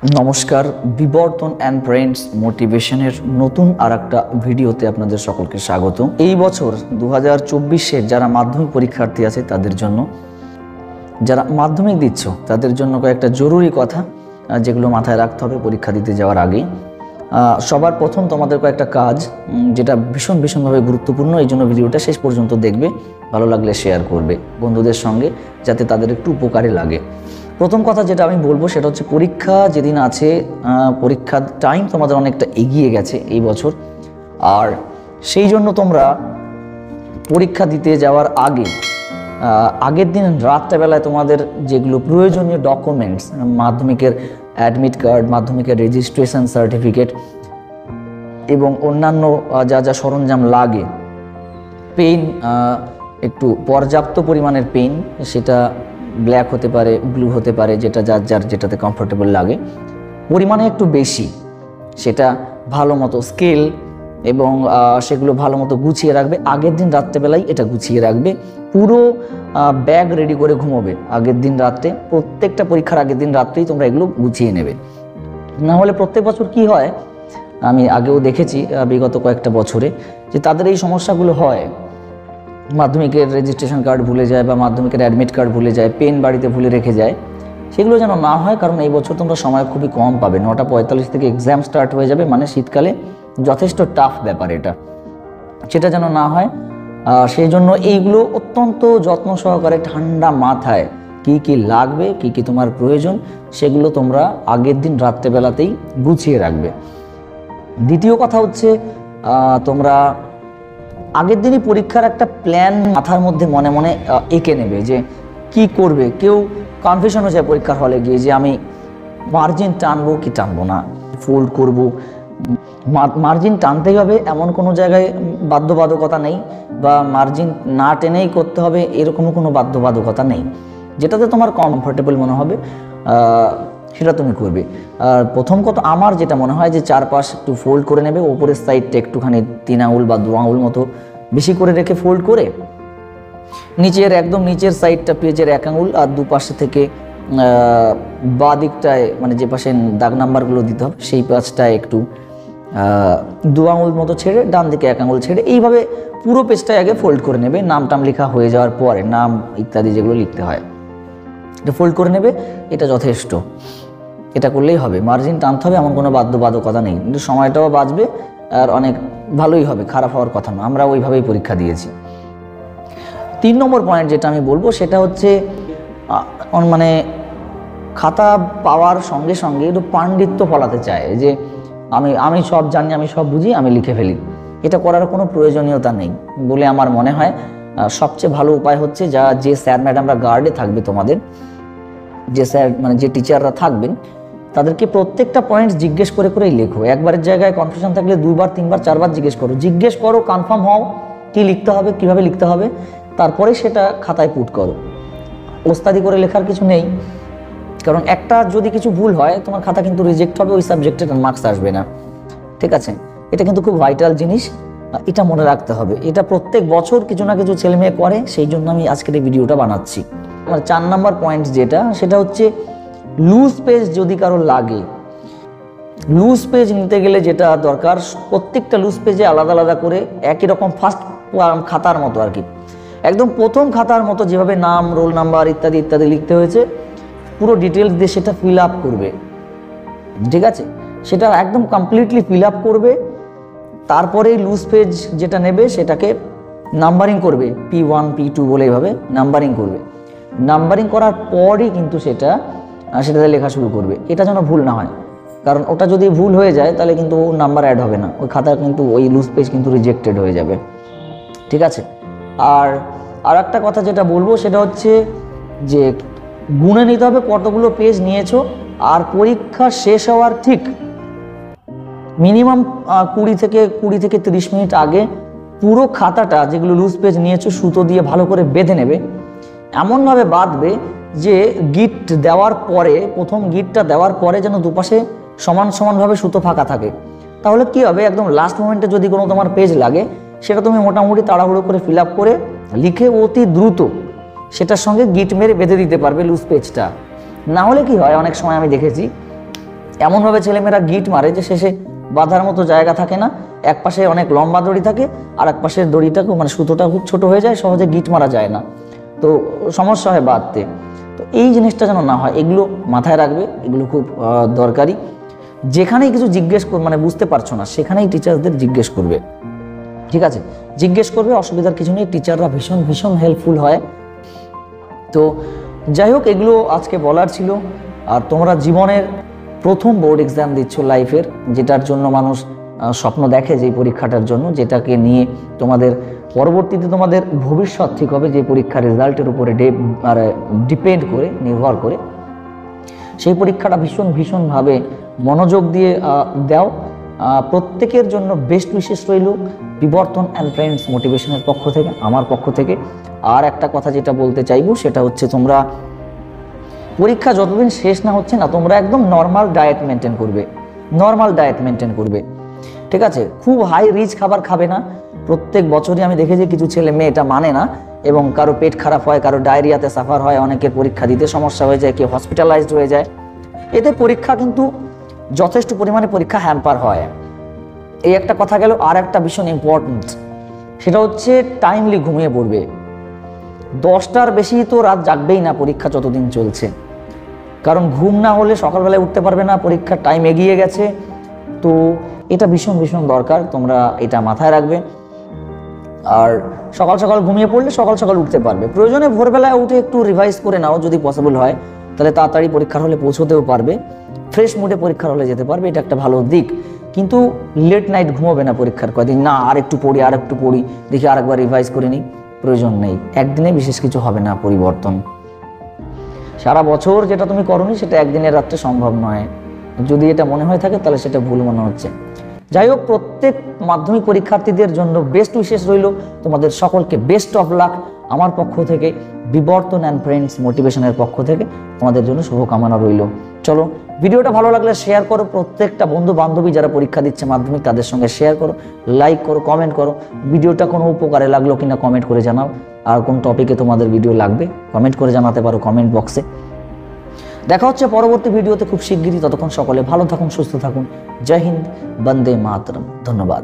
নমস্কার, বিবর্তন অ্যান্ড ব্রেন্ডস মোটিভেশনের নতুন আর একটা ভিডিওতে আপনাদের সকলকে স্বাগত। এই বছর 2024-এর যারা মাধ্যমিক পরীক্ষার্থী আছে তাদের জন্য, যারা মাধ্যমিক দিচ্ছ তাদের জন্য কয়েকটা জরুরি কথা যেগুলো মাথায় রাখতে হবে পরীক্ষা দিতে যাওয়ার আগে। সবার প্রথম তোমাদের কয়েকটা কাজ যেটা ভীষণভাবে গুরুত্বপূর্ণ, এই জন্য ভিডিওটা শেষ পর্যন্ত দেখবে, ভালো লাগলে শেয়ার করবে বন্ধুদের সঙ্গে যাতে তাদের একটু উপকারে লাগে। প্রথম কথা যেটা আমি বলবো সেটা হচ্ছে পরীক্ষা যেদিন আছে, পরীক্ষার টাইম তোমাদের অনেকটা এগিয়ে গেছে এই বছর, আর সেই জন্য তোমরা পরীক্ষা দিতে যাওয়ার আগের দিন রাত্রেবেলায় তোমাদের যেগুলো প্রয়োজনীয় ডকুমেন্টস, মাধ্যমিকের অ্যাডমিট কার্ড, মাধ্যমিকের রেজিস্ট্রেশন সার্টিফিকেট এবং অন্যান্য যা যা সরঞ্জাম লাগে, পেন, একটু পর্যাপ্ত পরিমাণের পেন, সেটা ব্ল্যাক হতে পারে, ব্লু হতে পারে, যেটা যার যেটাতে কমফোর্টেবল লাগে, পরিমাণে একটু বেশি, সেটা ভালো মতো স্কেল এবং সেগুলো ভালো মতো গুছিয়ে রাখবে। আগের দিন রাত্রেবেলায় এটা গুছিয়ে রাখবে, পুরো ব্যাগ রেডি করে ঘুমোবে আগের দিন রাত্রে। প্রত্যেকটা পরীক্ষার আগের দিন রাত্রেই তোমরা এগুলো গুছিয়ে নেবে, না হলে প্রত্যেক বছর কি হয়, আমি আগেও দেখেছি বিগত কয়েকটা বছরে, যে তাদের এই সমস্যাগুলো হয়। মাধ্যমিকের রেজিস্ট্রেশন কার্ড ভুলে যায় বা মাধ্যমিকের অ্যাডমিট কার্ড ভুলে যায়, পেন বাড়িতে ভুলে রেখে যায়। সেগুলো যেন না হয়, কারণ এই বছর তোমরা সময় খুবই কম পাবে। 9:45 থেকে এক্সাম স্টার্ট হয়ে যাবে, মানে শীতকালে যথেষ্ট টাফ ব্যাপার এটা, সেটা যেন না হয়। সেই জন্য এইগুলো অত্যন্ত যত্ন সহকারে ঠান্ডা মাথায় কি কি লাগবে, কি কি তোমার প্রয়োজন, সেগুলো তোমরা আগের দিন রাত্রেবেলাতেই গুছিয়ে রাখবে। দ্বিতীয় কথা হচ্ছে তোমরা আগের দিনই পরীক্ষার একটা প্ল্যান মাথার মধ্যে মনে মনে এঁকে নেবে যে কি করবে। কেউ কনফিউশন হয়ে যায় পরীক্ষার হলে গিয়ে যে আমি মার্জিন টানবো কি টানবো না, ফোল্ড করব। মার্জিন টানতেই হবে এমন কোনো জায়গায় বাধ্যবাধকতা নেই, বা মার্জিন না টেনেই করতে হবে এরকম কোনো বাধ্যবাধকতা নেই। যেটাতে তোমার কমফোর্টেবল মনে হবে সেটা তুমি করবে। আর প্রথম কথা আমার যেটা মনে হয় যে চারপাশ একটু ফোল্ড করে নেবে, ওপরের সাইডটা একটুখানি 3 আঙুল বা 2 আঙুল মতো বেশি করে রেখে ফোল্ড করে, নিচের একদম নিচের সাইডটা পেজের 1 আঙুল, আর দুপাশে থেকে বাঁ দিকটায় মানে যে পাশে দাগ নাম্বারগুলো দিতে হবে সেই পাশটায় একটু 2 আঙুল মতো ছেড়ে, ডান দিকে 1 আঙুল ছেড়ে, এইভাবে পুরো পেজটায় আগে ফোল্ড করে নেবে। নাম টাম লেখা হয়ে যাওয়ার পরে, নাম ইত্যাদি যেগুলো লিখতে হয়, এটা ফোল্ড করে নেবে। এটা যথেষ্ট, এটা করলেই হবে। মার্জিন টানতে হবে এমন কোনো বাধ্যবাধকতা নেই, কিন্তু সময়টাও বাঁচবে আর অনেক ভালোই হবে, খারাপ হওয়ার কথা না। আমরা ওইভাবেই পরীক্ষা দিয়েছি। 3 নম্বর পয়েন্ট যেটা আমি বলবো সেটা হচ্ছে মানে খাতা পাওয়ার সঙ্গে সঙ্গে একটু পাণ্ডিত্য ফলাতে চায় যে আমি সব জানি, আমি সব বুঝি, আমি লিখে ফেলি। এটা করার কোনো প্রয়োজনীয়তা নেই বলে আমার মনে হয়। সবচেয়ে ভালো উপায় হচ্ছে যে স্যার ম্যাডামরা গার্ডে থাকবে তোমাদের, যে স্যার মানে যে টিচাররা থাকবেন, তাদেরকে প্রত্যেকটা পয়েন্ট জিজ্ঞেস করে করেই লেখো। একবারের জায়গায় কনফিউশন থাকলে 2বার 3বার 4বার জিজ্ঞেস করো, কনফার্ম হও কি লিখতে হবে, কিভাবে লিখতে হবে, তারপরে সেটা খাতায় পুট করো। ওস্তাদি করে লেখার কিছু নেই, কারণ একটা যদি কিছু ভুল হয় তোমার খাতা কিন্তু রিজেক্ট হবে, ওই সাবজেক্টের মার্কস আসবে না। ঠিক আছে, এটা কিন্তু খুব ভাইটাল জিনিস, এটা মনে রাখতে হবে। এটা প্রত্যেক বছর কিছু না কিছু ছেলে মেয়ে করে, সেই জন্য আমি আজকের এই ভিডিওটা বানাচ্ছি। আমার 4 নম্বর পয়েন্ট সেটা হচ্ছে লুজ পেজ যদি কারো লাগে। লুজ পেজ নিতে গেলে যেটা দরকার, প্রত্যেকটা লুজ পেজে আলাদা আলাদা করে একই রকম ফার্স্ট খাতার মতো আর কি, একদম প্রথম খাতার মতো যেভাবে নাম, রোল নাম্বার ইত্যাদি ইত্যাদি লিখতে হয়েছে, পুরো ডিটেলস দিয়ে সেটা ফিল আপ করবে। ঠিক আছে, সেটা একদম কমপ্লিটলি ফিল আপ করবে। তারপরে লুজ পেজ যেটা নেবে সেটাকে নাম্বারিং করবে, P1 P2 বলে এইভাবে নাম্বারিং করবে। নাম্বারিং করার পরই কিন্তু সেটাতে লেখা শুরু করবে। এটা যেন ভুল না হয়, কারণ ওটা যদি ভুল হয়ে যায় তাহলে কিন্তু নাম্বার অ্যাড হবে না, ওই খাতা কিন্তু ওই লুজ পেজ কিন্তু রিজেক্টেড হয়ে যাবে। ঠিক আছে, আর একটা কথা যেটা বলবো সেটা হচ্ছে যে গুনে নিতে হবে কতগুলো পেজ নিয়েছো, আর পরীক্ষা শেষ হওয়ার ঠিক মিনিমাম 20 থেকে 30 মিনিট আগে পুরো খাতাটা যেগুলো লুজ পেজ নিয়েছো সুতো দিয়ে ভালো করে বেঁধে নেবে। এমনভাবে বাঁধবে যে গিট দেওয়ার পরে, প্রথম গিটটা দেওয়ার পরে যেন দুপাশে সমানভাবে সুতো ফাঁকা থাকে। তাহলে কি হবে, একদম লাস্ট মোমেন্টে যদি কোনো তোমার পেজ লাগে, সেটা তুমি মোটামুটি তাড়াহুড়ো করে ফিল আপ করে লিখে অতি দ্রুত সেটার সঙ্গে গিট মেরে বেঁধে দিতে পারবে লুজ পেজটা। না হলে কি হয়, অনেক সময় আমি দেখেছি এমনভাবে ছেলেমেয়েরা গিট মারে যে শেষে বাঁধার মতো জায়গা থাকে না, এক পাশে অনেক লম্বা দড়ি থাকে আর এক পাশের দড়িটাকে মানে সুতোটা খুব ছোট হয়ে যায়, সহজে গিট মারা যায় না, তো সমস্যা হয় বাঁধতে। তো এই জিনিসটা যেন না হয়, এগুলো মাথায় রাখবে, এগুলো খুব দরকারি। যেখানেই কিছু জিজ্ঞেস মানে বুঝতে পারছো না সেখানেই টিচারদের জিজ্ঞেস করবে, ঠিক আছে? জিজ্ঞেস করবে, অসুবিধার কিছু নেই, টিচাররা ভীষণ ভীষণ হেল্পফুল হয়। তো যাই হোক, এগুলো আজকে বলার ছিল। আর তোমরা জীবনের প্রথম বোর্ড এক্সাম দিচ্ছ লাইফের, যেটার জন্য মানুষ স্বপ্ন দেখে, যে পরীক্ষাটার জন্য, যেটাকে নিয়ে তোমাদের পরবর্তীতে তোমাদের ভবিষ্যৎ ঠিক হবে, যে পরীক্ষার রেজাল্টের উপরে ডিপেন্ড করে, নির্ভর করে। সেই পরীক্ষাটা ভীষণ ভীষণভাবে মনোযোগ দিয়ে দাও। প্রত্যেকের জন্য বেস্ট উইশেস রইল বিবর্তন অ্যান্ড ফ্রেন্ডস মোটিভেশনের পক্ষ থেকে, আমার পক্ষ থেকে। আর একটা কথা যেটা বলতে চাইবো সেটা হচ্ছে, তোমরা পরীক্ষা যতদিন শেষ না হচ্ছে না, তোমরা একদম নর্মাল ডায়েট মেনটেন করবে, নর্মাল ডায়েট মেনটেন করবে, ঠিক আছে? খুব হাই রিচ খাবার খাবে না। প্রত্যেক বছরই আমি দেখেছি কিছু ছেলে মেয়ে এটা মানে না, এবং কারো পেট খারাপ হয়, কারো ডায়রিয়াতে সাফার হয়, অনেকের পরীক্ষা দিতে সমস্যা হয়ে যায়, কেউ হসপিটালাইজড হয়ে যায়। এতে পরীক্ষা কিন্তু যথেষ্ট পরিমাণে পরীক্ষা হ্যাম্পার হয়। এই একটা কথা গেল। আর একটা ভীষণ ইম্পর্টেন্ট, সেটা হচ্ছে টাইমলি ঘুমিয়ে পড়বে। 10টার বেশি তো রাত জাগবেই না পরীক্ষা যতদিন চলছে, কারণ ঘুম না হলে সকালবেলায় উঠতে পারবে না, পরীক্ষার টাইম এগিয়ে গেছে। তো এটা ভীষণ ভীষণ দরকার, তোমরা এটা মাথায় রাখবে। আর সকাল সকাল ঘুমিয়ে পড়লে সকাল সকাল উঠতে পারবে। প্রয়োজনে ভোরবেলায় উঠে একটু রিভাইজ করে নাও যদি পসিবল হয়, তাহলে তাড়াতাড়ি পরীক্ষার হলে পৌঁছতেও পারবে, ফ্রেশ মুডে পরীক্ষার হলে যেতে পারবে, এটা একটা ভালো দিক। কিন্তু লেট নাইট ঘুমোবে না পরীক্ষার কয়দিন, না আর একটু পড়ি, দেখি আরেকবার রিভাইজ করে নিই, প্রয়োজন নেই। একদিনে বিশেষ কিছু হবে না পরিবর্তন। সারা বছর যেটা তুমি করোনি সেটা একদিনের রাত্রে সম্ভব নয়। যদি এটা মনে হয়ে থাকে তাহলে সেটা ভুল মনে হচ্ছে। যাই হোক, প্রত্যেক মাধ্যমিক পরীক্ষার্থীদের জন্য বেস্ট উইশেস রইল, তোমাদের সকলকে বেস্ট অফ লাক আমার পক্ষ থেকে, বিবর্তন অ্যান্ড ফ্রেন্ডস মোটিভেশনের পক্ষ থেকে তোমাদের জন্য শুভকামনা রইল। চলো, ভিডিওটা ভালো লাগলে শেয়ার করো, প্রত্যেকটা বন্ধু বান্ধবী যারা পরীক্ষা দিচ্ছে মাধ্যমিক তাদের সঙ্গে শেয়ার করো, লাইক করো, কমেন্ট করো। ভিডিওটা কোনো উপকারে লাগলো কিনা কমেন্ট করে জানাও। আর কোন টপিকে তোমাদের ভিডিও লাগবে কমেন্ট করে জানাতে পারো কমেন্ট বক্সে। দেখা হচ্ছে পরবর্তী ভিডিওতে খুব শিগগিরই। ততক্ষণ সকলে ভালো থাকুন, সুস্থ থাকুন। জয় হিন্দ, বন্দে মাতরম। ধন্যবাদ।